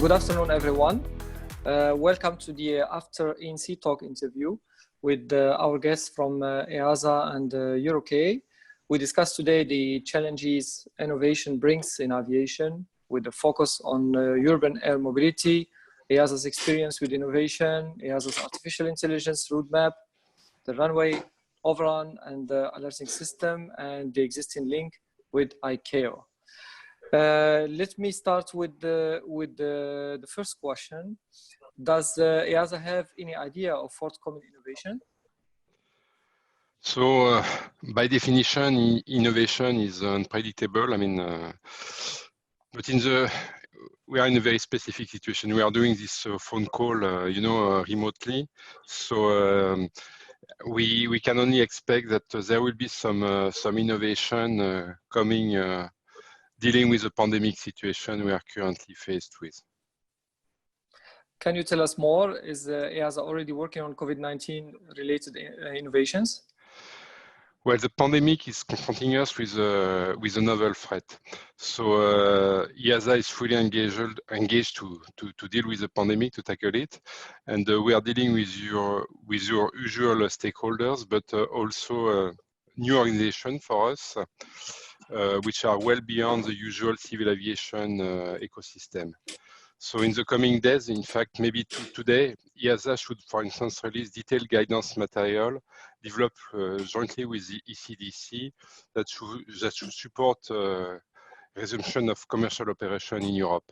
Good afternoon, everyone. Welcome to the After ANC Talk interview with our guests from EASA and EUROK. We discuss today the challenges innovation brings in aviation with a focus on urban air mobility, EASA's experience with innovation, EASA's artificial intelligence roadmap, the runway overrun and the alerting system, and the existing link with ICAO. Let me start with the first question. Does EASA have any idea of forthcoming innovation? So, by definition, innovation is unpredictable. I mean, but we are in a very specific situation. We are doing this phone call, remotely. So we can only expect that there will be some innovation coming. Dealing with the pandemic situation we are currently faced with. Can you tell us more? Is EASA already working on COVID-19 related innovations? Well, the pandemic is confronting us with a novel threat. So EASA is fully engaged to deal with the pandemic, to tackle it, and we are dealing with your usual stakeholders, but also new organization for us. Which are well beyond the usual civil aviation ecosystem. So in the coming days, in fact, maybe today, EASA should, for instance, release detailed guidance material developed jointly with the ECDC that should support resumption of commercial operation in Europe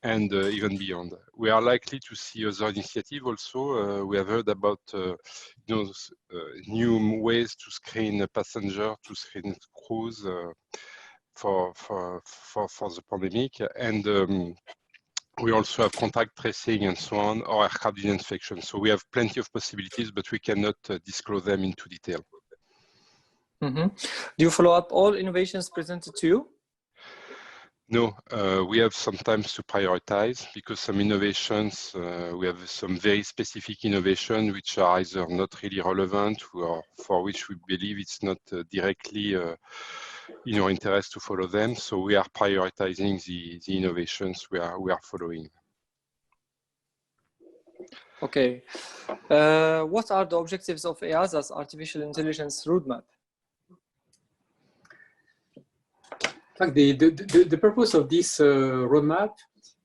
and even beyond. We are likely to see other initiatives also. We have heard about new ways to screen passengers, to screen crews for the pandemic, and we also have contact tracing and so on, or aircraft disinfection. So we have plenty of possibilities, but we cannot disclose them into detail. Mm-hmm. Do you follow up all innovations presented to you? No, we have sometimes to prioritize because some innovations, we have some very specific innovation which are either not really relevant or for which we believe it's not directly in our interest to follow them. So we are prioritizing the innovations we are following. Okay. What are the objectives of EASA's artificial intelligence roadmap? The purpose of this roadmap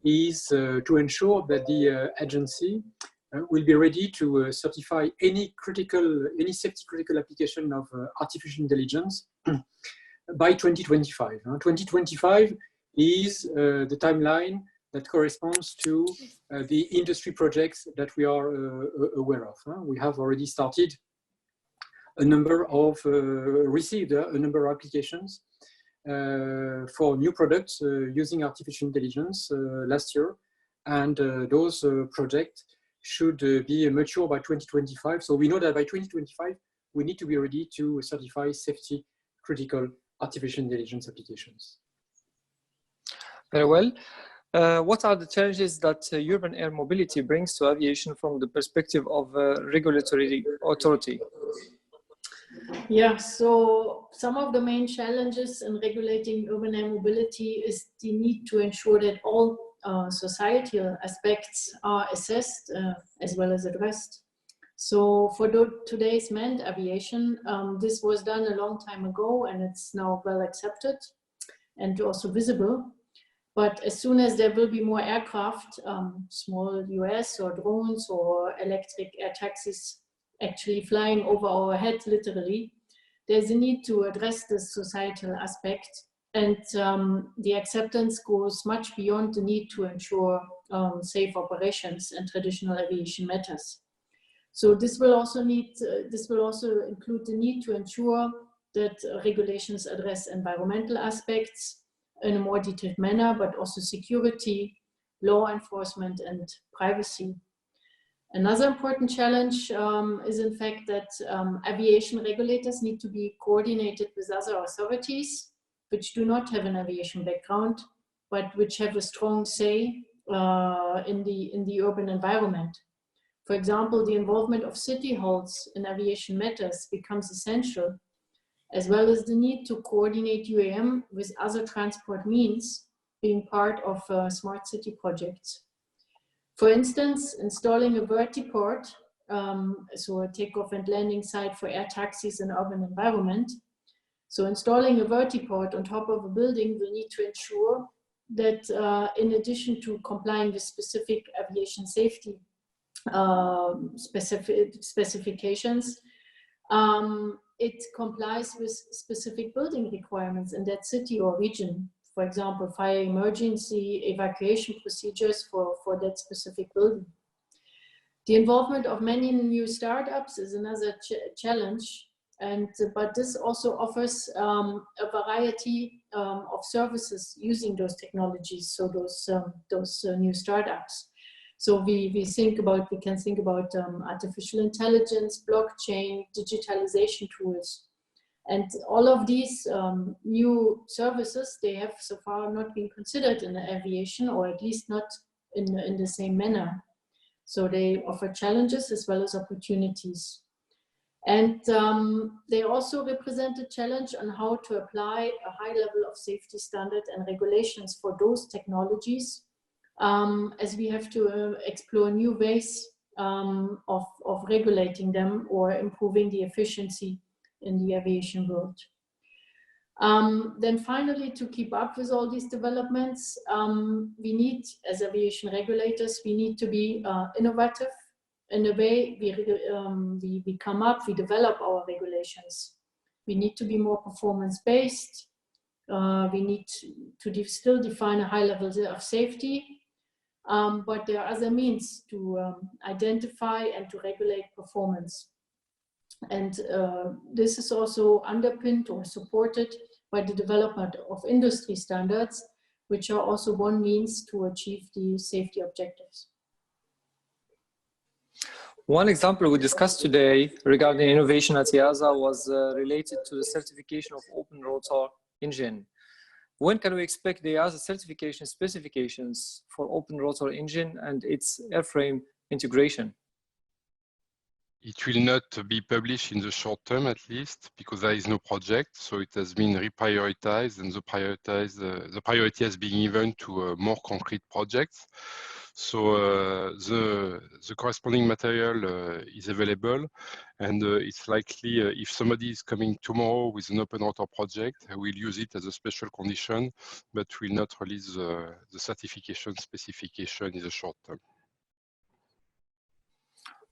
is to ensure that the agency will be ready to certify any safety critical application of artificial intelligence by 2025. 2025 is the timeline that corresponds to the industry projects that we are aware of. We have already started received a number of applications for new products using artificial intelligence last year, and those projects should be mature by 2025. So we know that by 2025 we need to be ready to certify safety critical artificial intelligence applications. Very well. What are the challenges that urban air mobility brings to aviation from the perspective of regulatory authority? Yeah, so some of the main challenges in regulating urban air mobility is the need to ensure that all societal aspects are assessed as well as addressed. So for today's manned aviation, this was done a long time ago and it's now well accepted and also visible. But as soon as there will be more aircraft, small UAS or drones or electric air taxis actually flying over our head, literally, there's a need to address this societal aspect, and the acceptance goes much beyond the need to ensure safe operations and traditional aviation matters. So this will also include the need to ensure that regulations address environmental aspects in a more detailed manner, but also security, law enforcement, and privacy. Another important challenge is in fact that aviation regulators need to be coordinated with other authorities which do not have an aviation background, but which have a strong say in the urban environment. For example, the involvement of city halls in aviation matters becomes essential, as well as the need to coordinate UAM with other transport means being part of smart city projects. For instance, installing a vertiport, so a takeoff and landing site for air taxis in urban environment. So installing a vertiport on top of a building will need to ensure that in addition to complying with specific aviation safety specifications, it complies with specific building requirements in that city or region. For example, fire emergency evacuation procedures for that specific building. The involvement of many new startups is another challenge, but this also offers a variety of services using those technologies. So those new startups. So we can think about artificial intelligence, blockchain, digitalization tools. And all of these new services, they have so far not been considered in the aviation, or at least not in the same manner. So they offer challenges as well as opportunities. And they also represent a challenge on how to apply a high level of safety standard and regulations for those technologies, as we have to explore new ways of regulating them or improving the efficiency in the aviation world. Then finally, to keep up with all these developments, we need, as aviation regulators, we need to be innovative in the way we come up, we develop our regulations. We need to be more performance-based. We need to still define a high level of safety, but there are other means to identify and to regulate performance. And this is also underpinned or supported by the development of industry standards, which are also one means to achieve the safety objectives. One example we discussed today regarding innovation at EASA was related to the certification of open rotor engine. When can we expect the EASA certification specifications for open rotor engine and its airframe integration? It will not be published in the short term, at least, because there is no project. So it has been reprioritized, and the priority has been given to more concrete projects. So the corresponding material is available, and it's likely if somebody is coming tomorrow with an open rotor project, we'll use it as a special condition, but will not release the certification specification in the short term.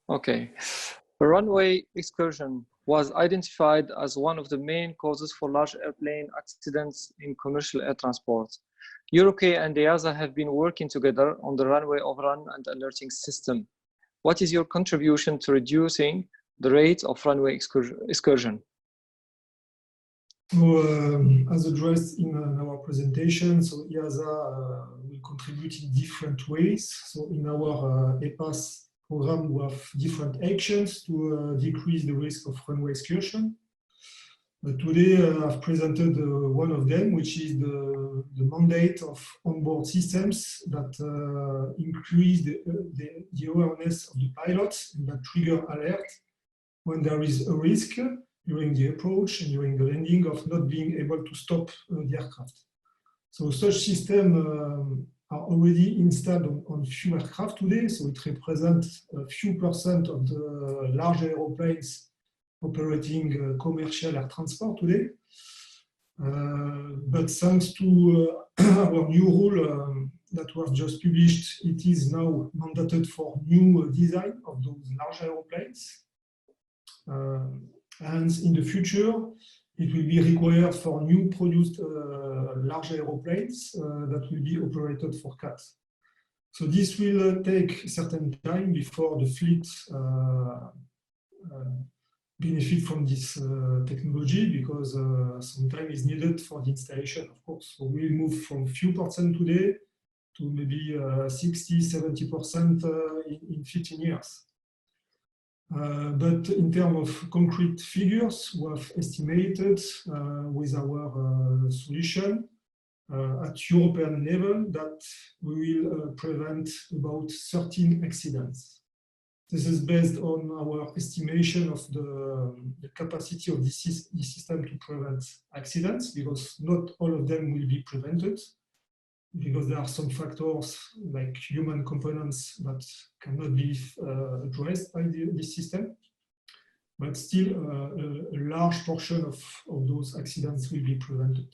Okay. The runway excursion was identified as one of the main causes for large airplane accidents in commercial air transport. EUROCAE and EASA have been working together on the runway overrun and alerting system. What is your contribution to reducing the rate of runway excursion? So, as addressed in our presentation, so EASA will contribute in different ways. So in our EPAS program, we have different actions to decrease the risk of runway excursion. Today, I've presented one of them, which is the mandate of onboard systems that increase the awareness of the pilots and that trigger alert when there is a risk during the approach and during the landing of not being able to stop the aircraft. So such systems are already installed on few aircraft today, so it represents a few percent of the large aeroplanes operating commercial air transport today. But thanks to our new rule that was just published, it is now mandated for new design of those large aeroplanes. And in the future, it will be required for new produced large aeroplanes that will be operated for CAT. So this will take a certain time before the fleet benefit from this technology, because some time is needed for the installation, of course. So we'll move from few percent today to maybe 60, 70% in 15 years. But in terms of concrete figures, we have estimated with our solution at European level that we will prevent about 13 accidents. This is based on our estimation of the capacity of this system to prevent accidents, because not all of them will be prevented. because there are some factors like human components that cannot be addressed by this system. But still, a large portion of those accidents will be prevented.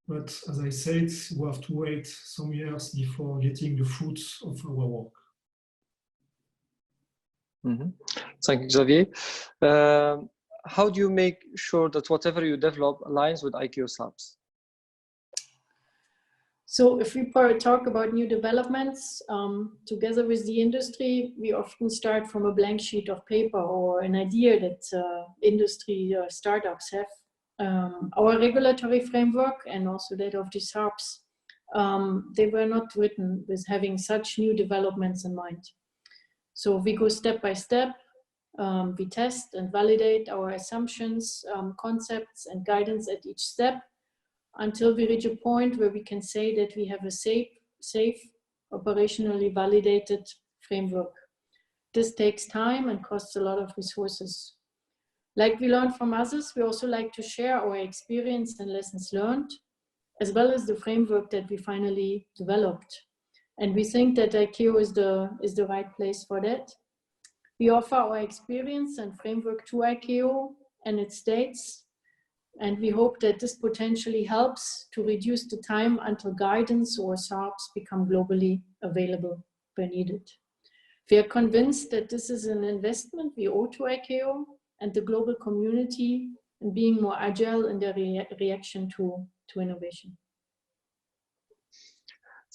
But as I said, we have to wait some years before getting the fruits of our work. Mm-hmm. Thank you, Xavier. How do you make sure that whatever you develop aligns with ICAO SAPs? So if we talk about new developments, together with the industry, we often start from a blank sheet of paper or an idea that industry startups have. Our regulatory framework and also that of the SARPs, they were not written with having such new developments in mind. So we go step by step, we test and validate our assumptions, concepts and guidance at each step, until we reach a point where we can say that we have a safe, operationally validated framework. This takes time and costs a lot of resources. Like we learned from others, we also like to share our experience and lessons learned, as well as the framework that we finally developed. And we think that ICAO is the right place for that. We offer our experience and framework to ICAO and its states. And we hope that this potentially helps to reduce the time until guidance or SARPs become globally available where needed. We are convinced that this is an investment we owe to ICAO and the global community in being more agile in their reaction to innovation.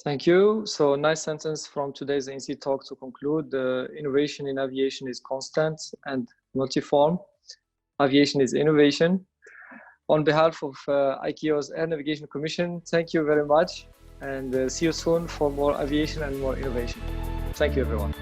Thank you. So nice sentence from today's ANC talk to conclude. The innovation in aviation is constant and multiform. Aviation is innovation. On behalf of ICAO's Air Navigation Commission, thank you very much, and see you soon for more aviation and more innovation. Thank you, everyone.